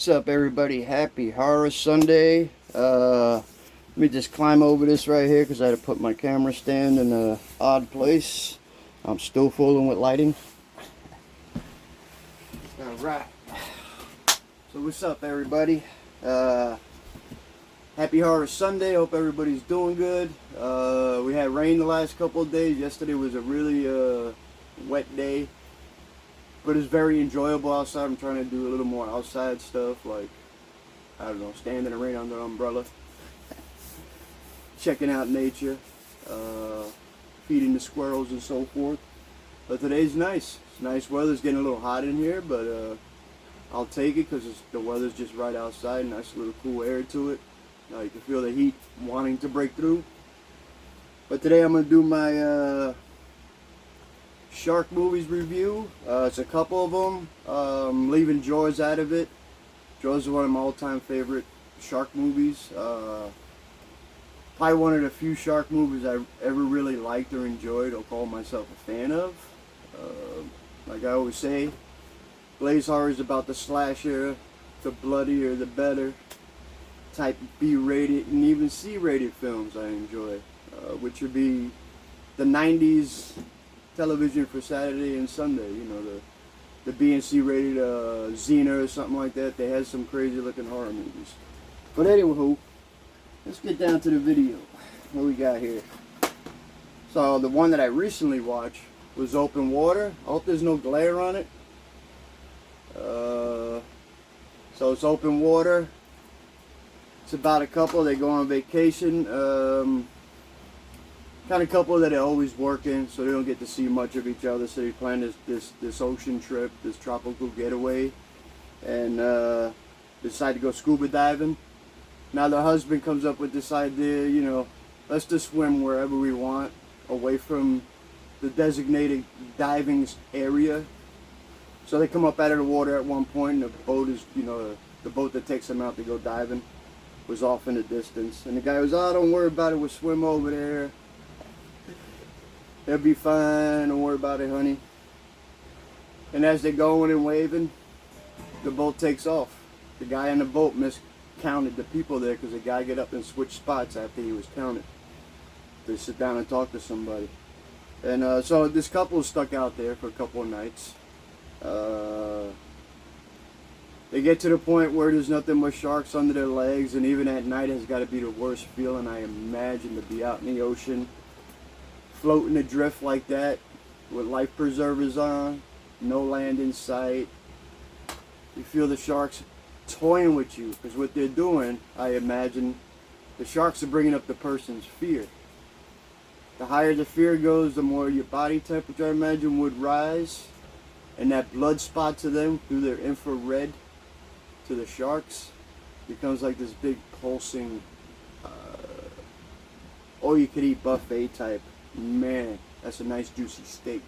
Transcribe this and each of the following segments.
What's up, everybody? Happy Horror Sunday. Let me just climb over this right here because I had to put my camera stand in an odd place. I'm still fooling with lighting. Alright. So what's up, everybody? Happy Horror Sunday. Hope everybody's doing good. We had rain the last couple of days. Yesterday was a really wet day. But it's very enjoyable outside. I'm trying to do a little more outside stuff, like, I don't know, stand in the rain under an umbrella, checking out nature, feeding the squirrels and so forth. But today's nice. It's nice weather. It's getting a little hot in here, but I'll take it because the weather's just right outside. Nice little cool air to it. Now you can feel the heat wanting to break through. But today I'm going to do my shark movies review. It's a couple of them. Leaving Jaws out of it. Jaws is one of my all-time favorite shark movies. Probably one of the few shark movies I ever really liked or enjoyed or called myself a fan of. Like I always say, Blaze Horror is about the slasher, the bloodier the better type B-rated and even C-rated films I enjoy, which would be the 90s television for Saturday and Sunday. You know, the B and C rated Xena or something like that. They had some crazy looking horror movies. But anywho, let's get down to the video. What we got here? So the one that I recently watched was Open Water. I hope there's no glare on it. So it's Open Water. It's about a couple. They go on vacation. Kind of couple that are always working, so they don't get to see much of each other. So they plan this ocean trip, this tropical getaway, and decide to go scuba diving. Now the husband comes up with this idea, you know, let's just swim wherever we want, away from the designated diving area. So they come up out of the water at one point, and the boat is, you know, the boat that takes them out to go diving was off in the distance. And the guy was, oh, don't worry about it, we'll swim over there. They'll be fine, don't worry about it, honey. And as they're going and waving, the boat takes off. The guy on the boat miscounted the people there because the guy got up and switched spots after he was counted. They sit down and talk to somebody. And so this couple is stuck out there for a couple of nights. They get to the point where there's nothing but sharks under their legs, and even at night has got to be the worst feeling I imagine, to be out in the ocean, floating adrift like that, with life preservers on, no land in sight. You feel the sharks toying with you, because what they're doing, I imagine, the sharks are bringing up the person's fear. The higher the fear goes, the more your body temperature, I imagine, would rise, and that blood spot to them through their infrared to the sharks becomes like this big pulsing all-you-could-eat buffet type. Man, that's a nice juicy steak.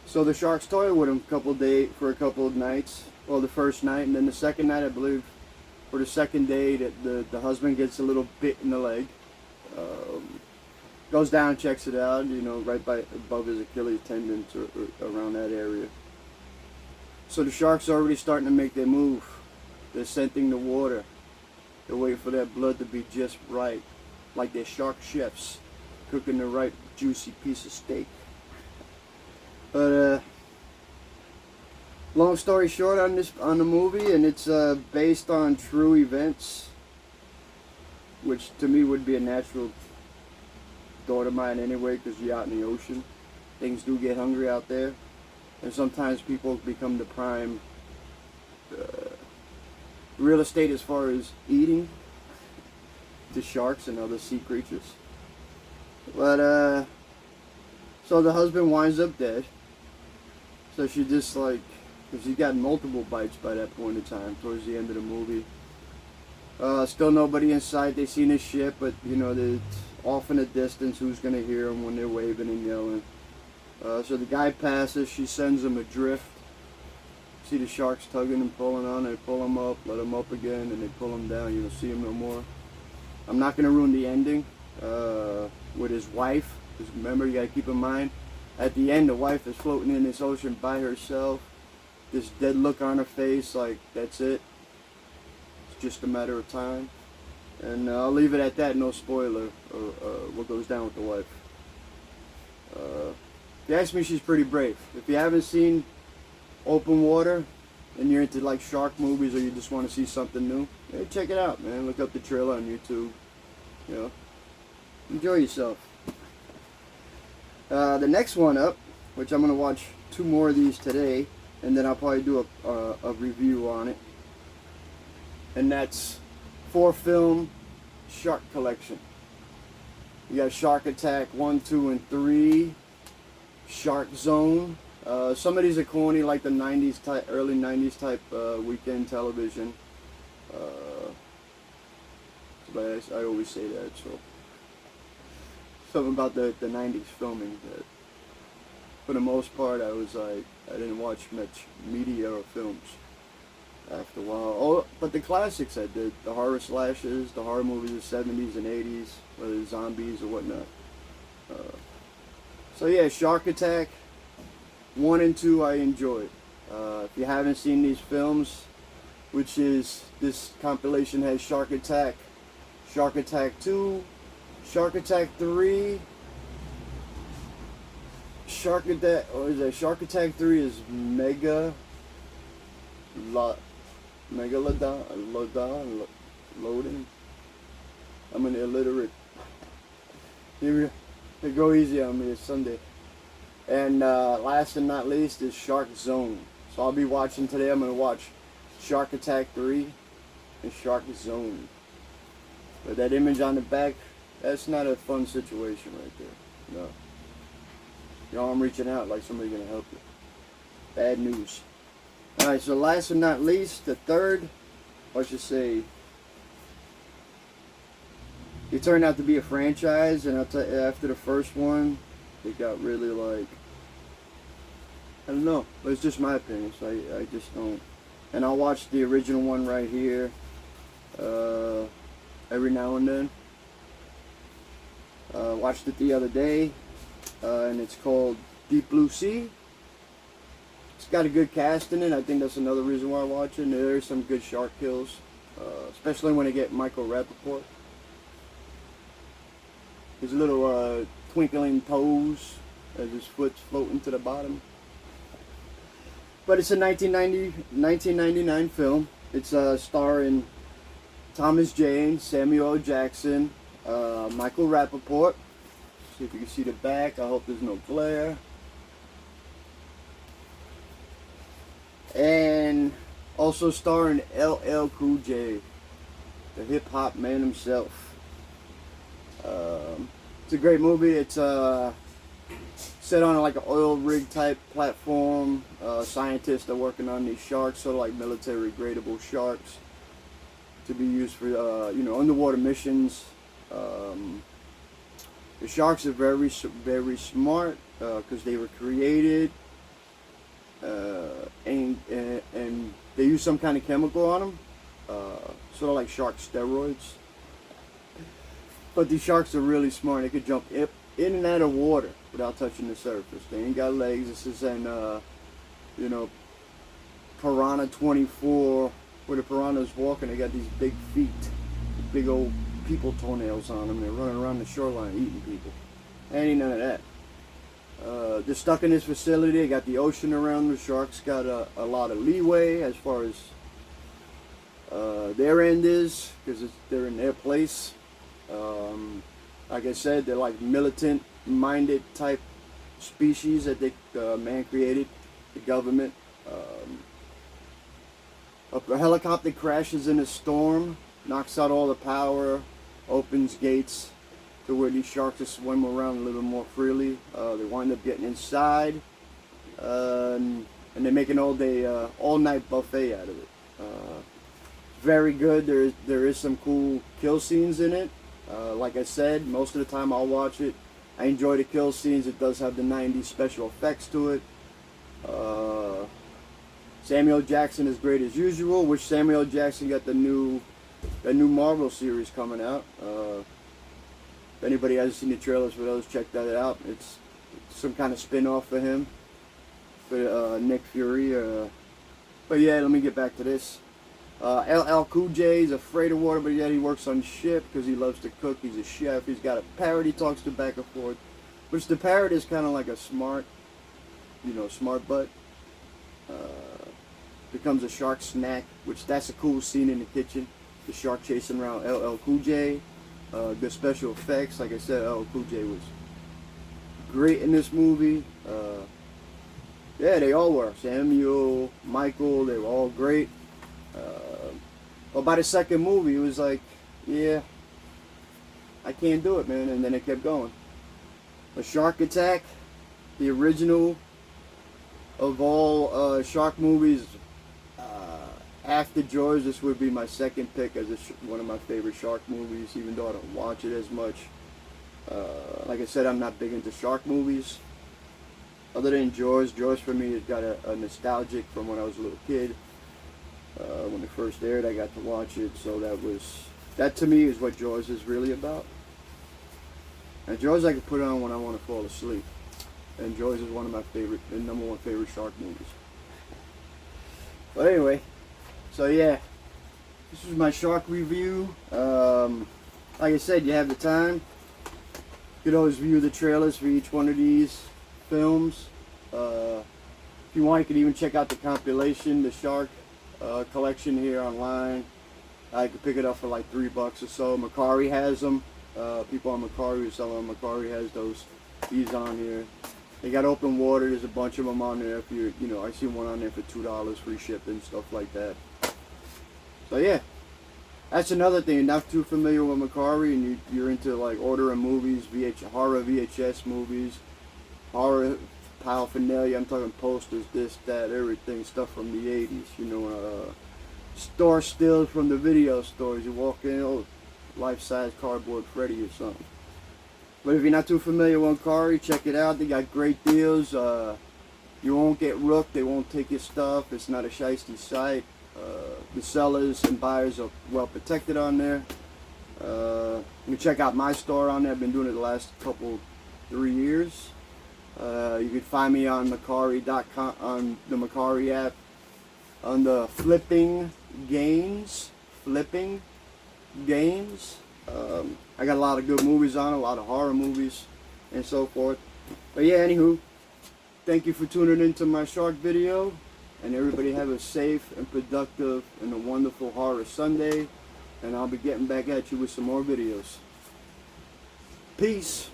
So the sharks toy with him for a couple of nights. Well, the first night, and then the second night, I believe, for the second day, that the husband gets a little bit in the leg. Goes down, checks it out, you know, right above his Achilles tendon, around that area. So the sharks are already starting to make their move. They're scenting the water. They're waiting for that blood to be just right, like they're shark chefs, cooking the right juicy piece of steak. But long story short on the movie, and it's based on true events, which to me would be a natural thought of mine anyway, because you're out in the ocean. Things do get hungry out there, and sometimes people become the prime real estate as far as eating the sharks and other sea creatures. But so the husband winds up dead. So she just, like, because she's gotten multiple bites by that point in time, towards the end of the movie. Still nobody in sight. They seen his ship, but you know, they're off in the distance. Who's gonna hear them when they're waving and yelling? So the guy passes. She sends him adrift. See the sharks tugging and pulling on. They pull him up, let him up again, and they pull him down. You don't see him no more. I'm not gonna ruin the ending with his wife, because remember, you gotta keep in mind, at the end, the wife is floating in this ocean by herself. this dead look on her face, like that's it. It's just a matter of time. And I'll leave it at that. No spoiler. What goes down with the wife. If you ask me, she's pretty brave. If you haven't seen Open Water and you're into like shark movies or you just want to see something new, yeah, check it out, man. Look up the trailer on YouTube. You know, enjoy yourself. The next one up, which I'm gonna watch 2 more of these today, and then I'll probably do a review on it. And that's 4-film Shark Collection. You got Shark Attack 1, 2, and 3, Shark Zone. Some of these are corny, like the 90s type, early 90s type weekend television. But I always say that, so something about the 90s filming that, for the most part, I was like, I didn't watch much media or films after a while. Oh, but the classics I did, the horror slashes, the horror movies of the 70s and 80s, whether it's zombies or whatnot. So yeah, Shark Attack 1 and 2 I enjoyed. If you haven't seen these films, which is, this compilation has Shark Attack 2, Shark Attack 3, Shark Attack 3 is Megalodon, loading. I'm an illiterate. You go easy on me, it's Sunday. And last and not least is Shark Zone. So I'll be watching today, I'm going to watch Shark Attack 3 and Shark Zone. But that image on the back, that's not a fun situation right there. No. Your arm reaching out like somebody's going to help you. Bad news. Alright, so last but not least, the third, or I should say, it turned out to be a franchise, and I'll tell you, after the first one, it got really like, I don't know, but it's just my opinion, so I just don't. And I'll watch the original one right here, every now and then. Watched it the other day, and it's called Deep Blue Sea. It's got a good cast in it. I think that's another reason why I watch it. There's some good shark kills, especially when they get Michael Rappaport. His little twinkling toes as his foot's floating to the bottom. But it's a 1999 film. It's starring Thomas Jane, Samuel L. Jackson, Michael Rappaport. See if you can see the back. I hope there's no glare. And also starring LL Cool J, the hip hop man himself. It's a great movie. It's set on like an oil rig type platform. Scientists are working on these sharks, sort of like military gradable sharks, to be used for underwater missions. The sharks are very smart because they were created, and they use some kind of chemical on them, sort of like shark steroids. But these sharks are really smart. They could jump in and out of water without touching the surface. They ain't got legs. This is in, Piranha 24, where the piranha's walking. They got these big feet, big old people toenails on them. They're running around the shoreline eating people. Ain't none of that. They're stuck in this facility. They got the ocean around them. The sharks got a lot of leeway as far as their end is, because they're in their place. Like I said, they're like militant-minded type species that man created, the government. A helicopter crashes in a storm, knocks out all the power, opens gates to where these sharks just swim around a little more freely. They wind up getting inside, and they make an all-night buffet out of it. Very good. There is some cool kill scenes in it. Like I said, most of the time I'll watch it. I enjoy the kill scenes. It does have the 90s special effects to it. Samuel Jackson is great as usual, which Samuel Jackson got the new Marvel series coming out. If anybody hasn't seen the trailers for those, check that out. It's some kind of spin-off for him, for Nick Fury. But yeah, let me get back to this. LL Cool J is afraid of water, but yet he works on ship because he loves to cook. He's a chef. He's got a parrot he talks to back and forth. Which the parrot is kind of like a smart, smart butt. Becomes a shark snack, which that's a cool scene in the kitchen. The shark chasing around LL Cool J. Good special effects. Like I said, LL Cool J was great in this movie. Yeah, they all were. Samuel, Michael, they were all great. But by the second movie, it was like, yeah, I can't do it, man. And then it kept going. A Shark Attack, the original of all shark movies. After Jaws, this would be my second pick as one of my favorite shark movies, even though I don't watch it as much. Like I said, I'm not big into shark movies. Other than Jaws, Jaws for me has got a nostalgic from when I was a little kid. When it first aired, I got to watch it, so that to me is what Jaws is really about. And Jaws I can put on when I want to fall asleep. And Jaws is one of my favorite, the number one favorite shark movies. But anyway, so yeah, this was my shark review. Like I said, you have the time. You can always view the trailers for each one of these films. If you want, you can even check out the compilation, the shark collection here online. I could pick it up for like $3 or so. Macari has them. People on Macari who sell them. Macari has these on here. They got open water. There's a bunch of them on there. If I see one on there for $2, free shipping, stuff like that. So yeah, that's another thing. You're not too familiar with Macari, and you're into like ordering movies, horror VHS movies, horror paraphernalia. I'm talking posters, this, that, everything, stuff from the 80s. Store stills from the video stores. You walk in, life-size cardboard Freddy or something. But if you're not too familiar with Macari, check it out. They got great deals. You won't get rooked. They won't take your stuff. It's not a shiesty site. The sellers and buyers are well protected on there. You can check out my store on there. I've been doing it the last 3 years. You can find me on Macari.com, on the Macari app, on the Flipping Games. I got a lot of good movies on, a lot of horror movies, and so forth. But yeah, anywho, thank you for tuning into my shark video, and everybody have a safe and productive and a wonderful horror Sunday, and I'll be getting back at you with some more videos. Peace.